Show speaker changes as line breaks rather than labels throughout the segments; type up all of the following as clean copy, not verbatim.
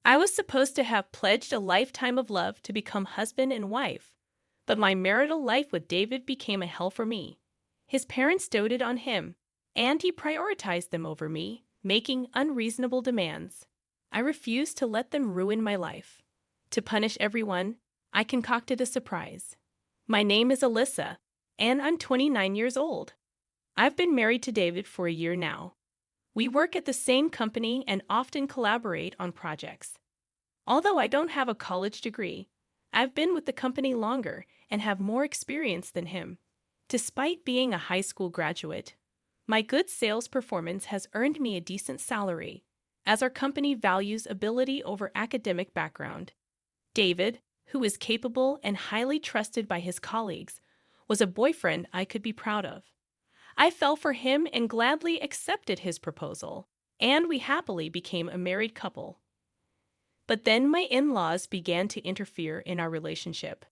I was supposed to have pledged a lifetime of love to become husband and wife, but my marital life with David became a hell for me. His parents doted on him, and he prioritized them over me, making unreasonable demands. I refused to let them ruin my life. To punish everyone, I concocted a surprise. My name is Alyssa, and I'm 29 years old. I've been married to David for a year now. We work at the same company and often collaborate on projects. Although I don't have a college degree, I've been with the company longer and have more experience than him. Despite being a high school graduate, my good sales performance has earned me a decent salary, as our company values ability over academic background. David, who is capable and highly trusted by his colleagues, was a boyfriend I could be proud of. I fell for him and gladly accepted his proposal, and we happily became a married couple. But then my in-laws began to interfere in our relationship.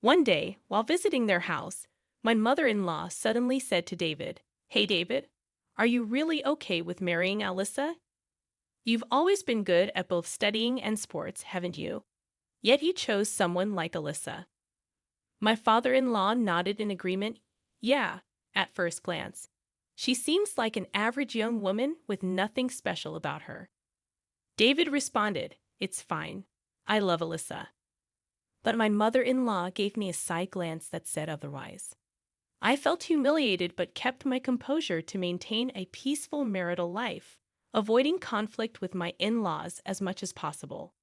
One day, while visiting their house, my mother-in-law suddenly said to David, "Hey David, are you really okay with marrying Alyssa? You've always been good at both studying and sports, haven't you? Yet you chose someone like Alyssa." My father-in-law nodded in agreement. "Yeah, at first glance. She seems like an average young woman with nothing special about her." David responded, "It's fine. I love Alyssa." But my mother-in-law gave me a side glance that said otherwise. I felt humiliated but kept my composure to maintain a peaceful marital life, avoiding conflict with my in-laws as much as possible.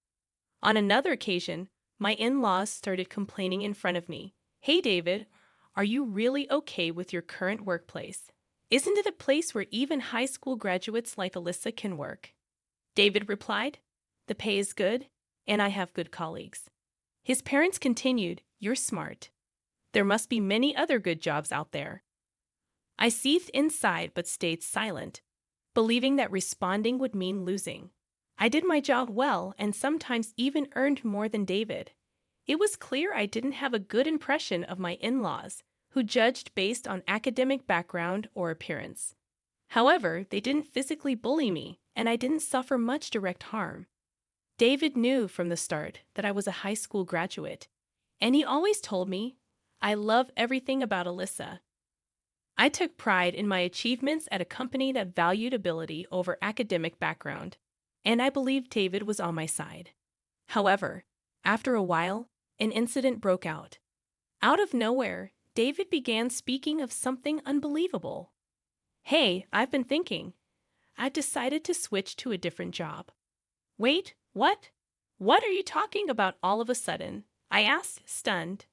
On another occasion, my in-laws started complaining in front of me. "Hey David, are you really okay with your current workplace? Isn't it a place where even high school graduates like Alyssa can work?" David replied, "The pay is good, and I have good colleagues." His parents continued, "You're smart. There must be many other good jobs out there." I seethed inside but stayed silent, believing that responding would mean losing. I did my job well and sometimes even earned more than David. It was clear I didn't have a good impression of my in-laws, who judged based on academic background or appearance. However, they didn't physically bully me, and I didn't suffer much direct harm. David knew from the start that I was a high school graduate, and he always told me, "I love everything about Alyssa." I took pride in my achievements at a company that valued ability over academic background, and I believed David was on my side. However, after a while, an incident broke out. Out of nowhere, David began speaking of something unbelievable. "Hey, I've been thinking. I've decided to switch to a different job." "Wait, what? What are you talking about all of a sudden?" I asked, stunned.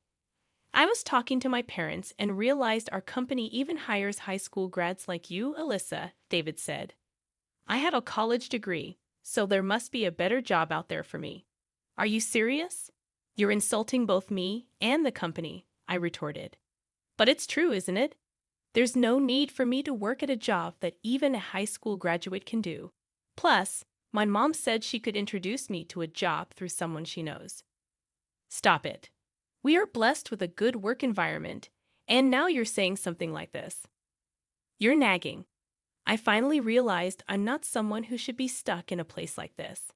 "I was talking to my parents and realized our company even hires high school grads like you, Alyssa," David said. "I have a college degree, so there must be a better job out there for me." "Are you serious? You're insulting both me and the company," I retorted. "But it's true, isn't it? There's no need for me to work at a job that even a high school graduate can do. Plus, my mom said she could introduce me to a job through someone she knows." "Stop it. We are blessed with a good work environment, and now you're saying something like this." "You're nagging." I finally realized I'm not someone who should be stuck in a place like this.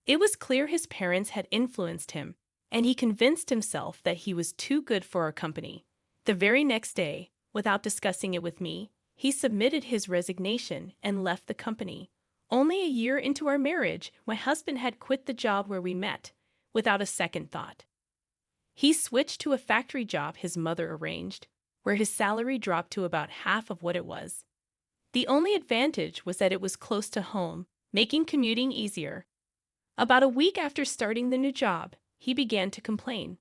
It was clear his parents had influenced him, and he convinced himself that he was too good for our company. The very next day, without discussing it with me, he submitted his resignation and left the company. Only a year into our marriage, my husband had quit the job where we met, without a second thought. He switched to a factory job his mother arranged, where his salary dropped to about half of what it was. The only advantage was that it was close to home, making commuting easier. About a week after starting the new job, he began to complain.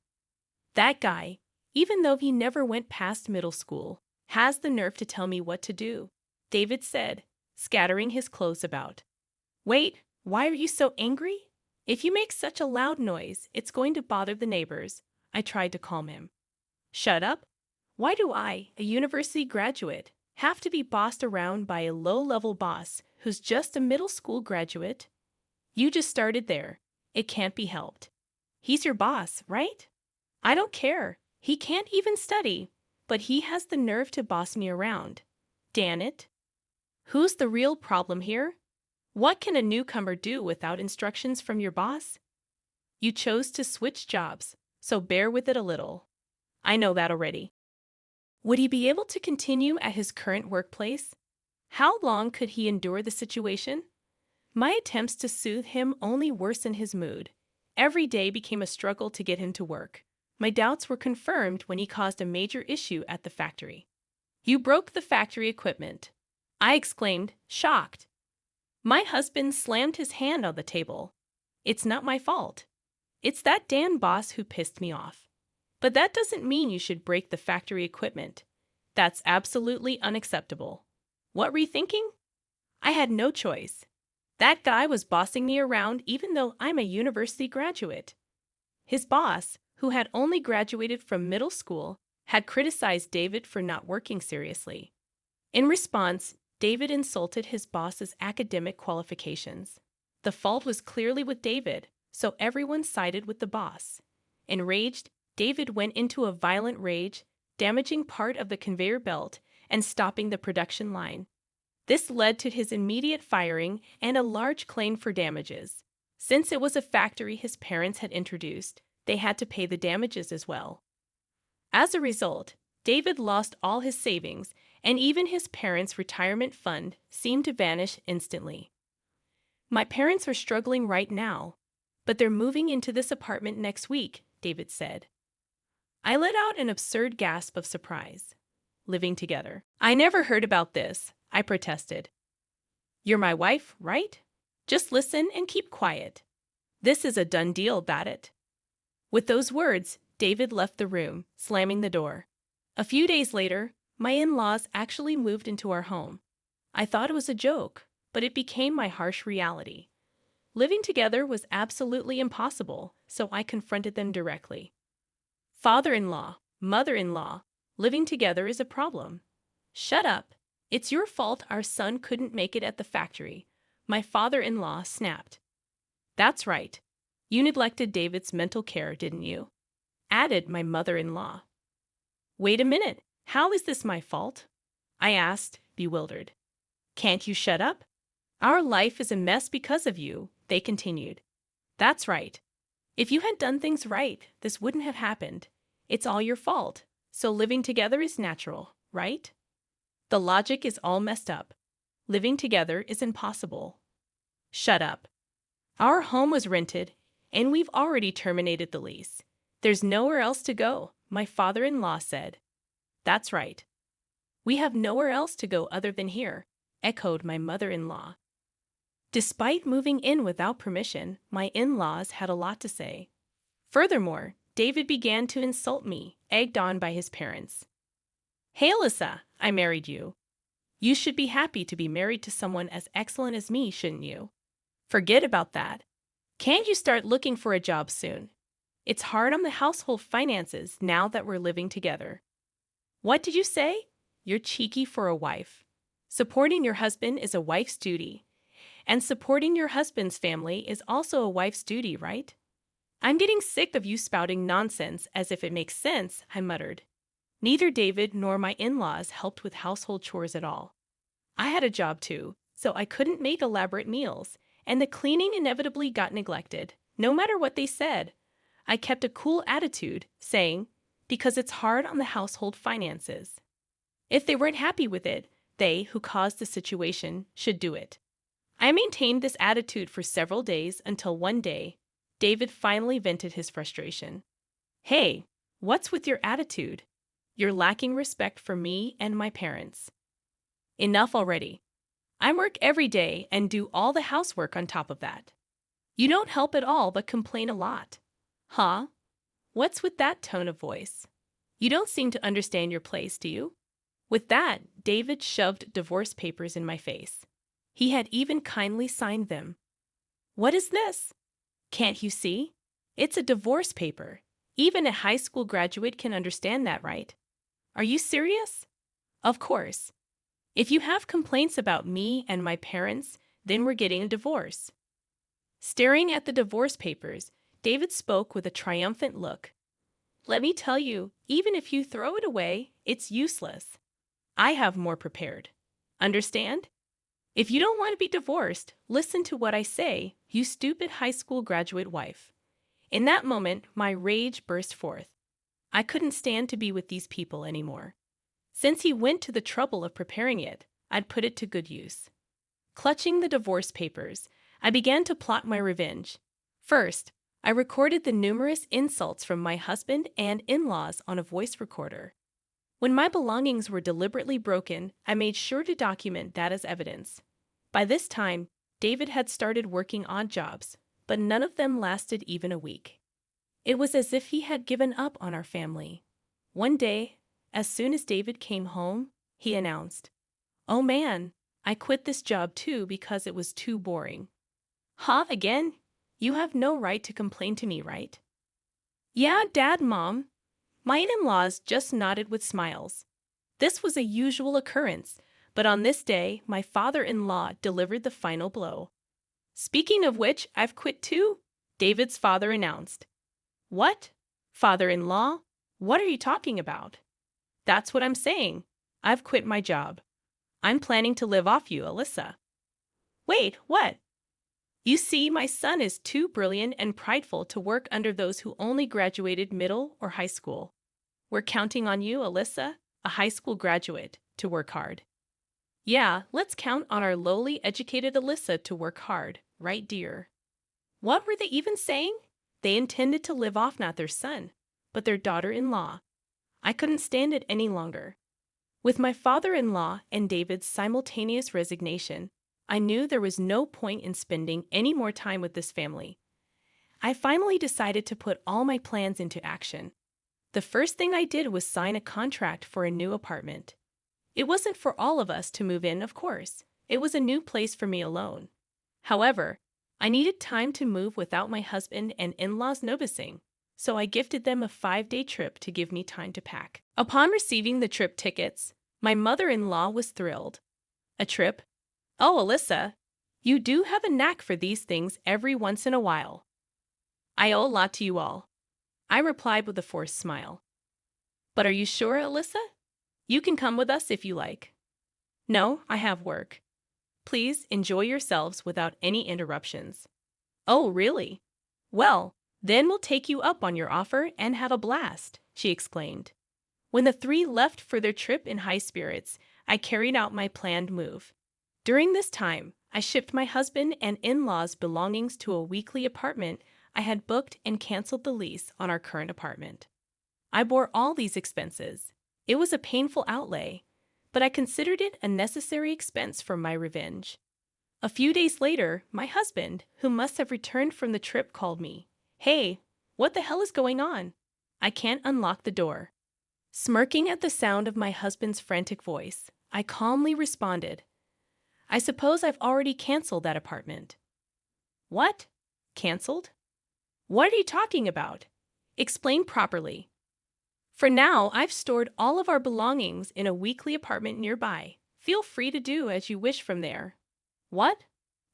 "That guy, even though he never went past middle school, has the nerve to tell me what to do," David said, scattering his clothes about. "Wait, why are you so angry? If you make such a loud noise, it's going to bother the neighbors," I tried to calm him. "Shut up? Why do I, a university graduate, have to be bossed around by a low-level boss who's just a middle school graduate? You just started there. It can't be helped. He's your boss, right? I don't care. He can't even study, but he has the nerve to boss me around. Damn it. Who's the real problem here? What can a newcomer do without instructions from your boss? You chose to switch jobs, so bear with it a little. I know that already. Would he be able to continue at his current workplace? How long could he endure the situation? My attempts to soothe him only worsened his mood. Every day became a struggle to get him to work. My doubts were confirmed when he caused a major issue at the factory. You broke the factory equipment, I exclaimed, shocked. My husband slammed his hand on the table. It's not my fault. It's that damn boss who pissed me off. But that doesn't mean you should break the factory equipment. That's absolutely unacceptable. What were you thinking? I had no choice. That guy was bossing me around even though I'm a university graduate. His boss, who had only graduated from middle school, had criticized David for not working seriously. In response, David insulted his boss's academic qualifications. The fault was clearly with David, so everyone sided with the boss. Enraged, David went into a violent rage, damaging part of the conveyor belt and stopping the production line. This led to his immediate firing and a large claim for damages. Since it was a factory his parents had introduced, they had to pay the damages as well. As a result, David lost all his savings, and even his parents' retirement fund seemed to vanish instantly. My parents are struggling right now, but they're moving into this apartment next week, David said. I let out an absurd gasp of surprise. Living together. I never heard about this, I protested. You're my wife, right? Just listen and keep quiet. This is a done deal, that it. With those words, David left the room, slamming the door. A few days later, my in-laws actually moved into our home. I thought it was a joke, but it became my harsh reality. Living together was absolutely impossible, so I confronted them directly. Father-in-law, mother-in-law, living together is a problem. Shut up. It's your fault our son couldn't make it at the factory, my father-in-law snapped. That's right. You neglected David's mental care, didn't you? Added my mother-in-law. Wait a minute. How is this my fault? I asked, bewildered. Can't you shut up? Our life is a mess because of you, they continued. That's right. If you had done things right, this wouldn't have happened. It's all your fault, so living together is natural, right? The logic is all messed up. Living together is impossible. Shut up. Our home was rented, and we've already terminated the lease. There's nowhere else to go, my father-in-law said. That's right. We have nowhere else to go other than here, echoed my mother-in-law. Despite moving in without permission, my in-laws had a lot to say. Furthermore, David began to insult me, egged on by his parents. Hey, Alyssa, I married you. You should be happy to be married to someone as excellent as me, shouldn't you? Forget about that. Can't you start looking for a job soon? It's hard on the household finances now that we're living together. What did you say? You're cheeky for a wife. Supporting your husband is a wife's duty. And supporting your husband's family is also a wife's duty, right? I'm getting sick of you spouting nonsense as if it makes sense, I muttered. Neither David nor my in-laws helped with household chores at all. I had a job too, so I couldn't make elaborate meals, and the cleaning inevitably got neglected, no matter what they said. I kept a cool attitude, saying, because it's hard on the household finances. If they weren't happy with it, they, who caused the situation, should do it. I maintained this attitude for several days until one day, David finally vented his frustration. Hey, what's with your attitude? You're lacking respect for me and my parents. Enough already. I work every day and do all the housework on top of that. You don't help at all but complain a lot. Huh? What's with that tone of voice? You don't seem to understand your place, do you? With that, David shoved divorce papers in my face. He had even kindly signed them. What is this? Can't you see? It's a divorce paper. Even a high school graduate can understand that, right? Are you serious? Of course. If you have complaints about me and my parents, then we're getting a divorce. Staring at the divorce papers, David spoke with a triumphant look. Let me tell you, even if you throw it away, it's useless. I have more prepared. Understand? If you don't want to be divorced, listen to what I say, you stupid high school graduate wife. In that moment, my rage burst forth. I couldn't stand to be with these people anymore. Since he went to the trouble of preparing it, I'd put it to good use. Clutching the divorce papers, I began to plot my revenge. First, I recorded the numerous insults from my husband and in-laws on a voice recorder. When my belongings were deliberately broken, I made sure to document that as evidence. By this time, David had started working odd jobs, but none of them lasted even a week. It was as if he had given up on our family. One day, as soon as David came home, he announced, "Oh man, I quit this job too because it was too boring." "Huh, again? You have no right to complain to me, right?" "Yeah, Dad, Mom." My in-laws just nodded with smiles. This was a usual occurrence, but on this day, my father-in-law delivered the final blow. "Speaking of which, I've quit too," David's father announced. "What? Father-in-law? What are you talking about?" "That's what I'm saying. I've quit my job. I'm planning to live off you, Alyssa." "Wait, what?" "You see, my son is too brilliant and prideful to work under those who only graduated middle or high school. We're counting on you, Alyssa, a high school graduate, to work hard." "Yeah, let's count on our lowly educated Alyssa to work hard, right, dear?" What were they even saying? They intended to live off not their son, but their daughter-in-law. I couldn't stand it any longer. With my father-in-law and David's simultaneous resignation, I knew there was no point in spending any more time with this family. I finally decided to put all my plans into action. The first thing I did was sign a contract for a new apartment. It wasn't for all of us to move in, of course. It was a new place for me alone. However, I needed time to move without my husband and in-laws noticing, so I gifted them a 5-day trip to give me time to pack. Upon receiving the trip tickets, my mother-in-law was thrilled. "A trip? Oh, Alyssa, you do have a knack for these things every once in a while." "I owe a lot to you all," I replied with a forced smile. "But are you sure, Alyssa? You can come with us if you like." "No, I have work. Please enjoy yourselves without any interruptions." "Oh, really? Well, then we'll take you up on your offer and have a blast," she exclaimed. When the three left for their trip in high spirits, I carried out my planned move. During this time, I shipped my husband and in-laws' belongings to a weekly apartment I had booked and canceled the lease on our current apartment. I bore all these expenses. It was a painful outlay, but I considered it a necessary expense for my revenge. A few days later, my husband, who must have returned from the trip, called me. "Hey, what the hell is going on? I can't unlock the door." Smirking at the sound of my husband's frantic voice, I calmly responded, "I suppose I've already canceled that apartment." "What? Canceled? What are you talking about? Explain properly." "For now, I've stored all of our belongings in a weekly apartment nearby. Feel free to do as you wish from there." "What?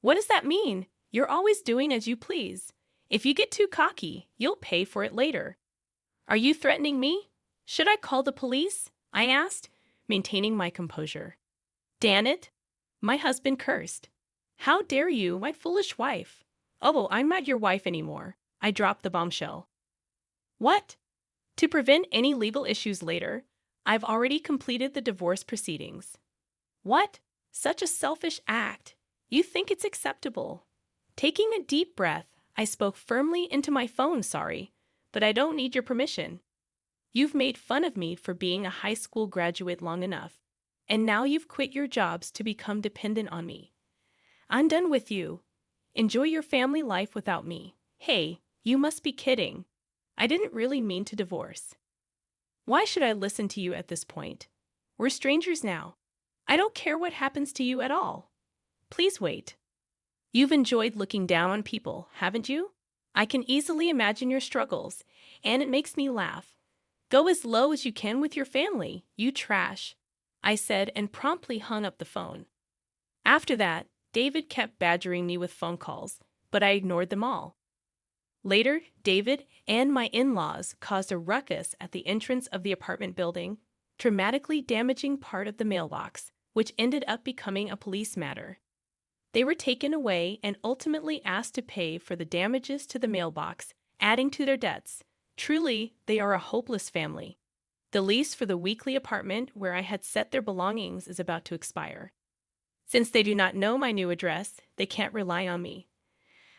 What does that mean? You're always doing as you please. If you get too cocky, you'll pay for it later." "Are you threatening me? Should I call the police?" I asked, maintaining my composure. "Dan it!" My husband cursed. "How dare you, my foolish wife?" "Oh, I'm not your wife anymore." I dropped the bombshell. "What? To prevent any legal issues later, I've already completed the divorce proceedings." "What? Such a selfish act. You think it's acceptable." Taking a deep breath, I spoke firmly into my phone, "Sorry, but I don't need your permission. You've made fun of me for being a high school graduate long enough, and now you've quit your jobs to become dependent on me. I'm done with you. Enjoy your family life without me." "Hey, you must be kidding. I didn't really mean to divorce. Why should I listen to you at this point? We're strangers now. I don't care what happens to you at all. Please wait. You've enjoyed looking down on people, haven't you? I can easily imagine your struggles, and it makes me laugh. Go as low as you can with your family, you trash," I said, and promptly hung up the phone. After that, David kept badgering me with phone calls, but I ignored them all. Later, David and my in-laws caused a ruckus at the entrance of the apartment building, dramatically damaging part of the mailbox, which ended up becoming a police matter. They were taken away and ultimately asked to pay for the damages to the mailbox, adding to their debts. Truly, they are a hopeless family. The lease for the weekly apartment where I had set their belongings is about to expire. Since they do not know my new address, they can't rely on me.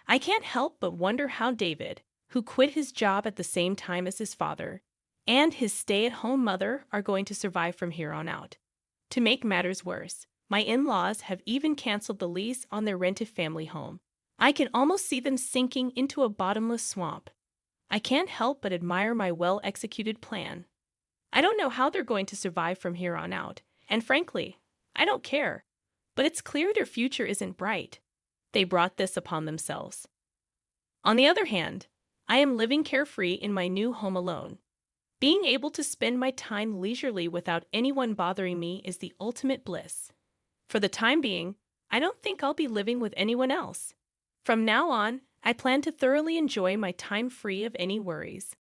I can't help but wonder how David, who quit his job at the same time as his father, and his stay-at-home mother are going to survive from here on out. To make matters worse, my in-laws have even canceled the lease on their rented family home. I can almost see them sinking into a bottomless swamp. I can't help but admire my well-executed plan. I don't know how they're going to survive from here on out, and frankly, I don't care. But it's clear their future isn't bright. They brought this upon themselves. On the other hand, I am living carefree in my new home alone. Being able to spend my time leisurely without anyone bothering me is the ultimate bliss. For the time being, I don't think I'll be living with anyone else. From now on, I plan to thoroughly enjoy my time free of any worries.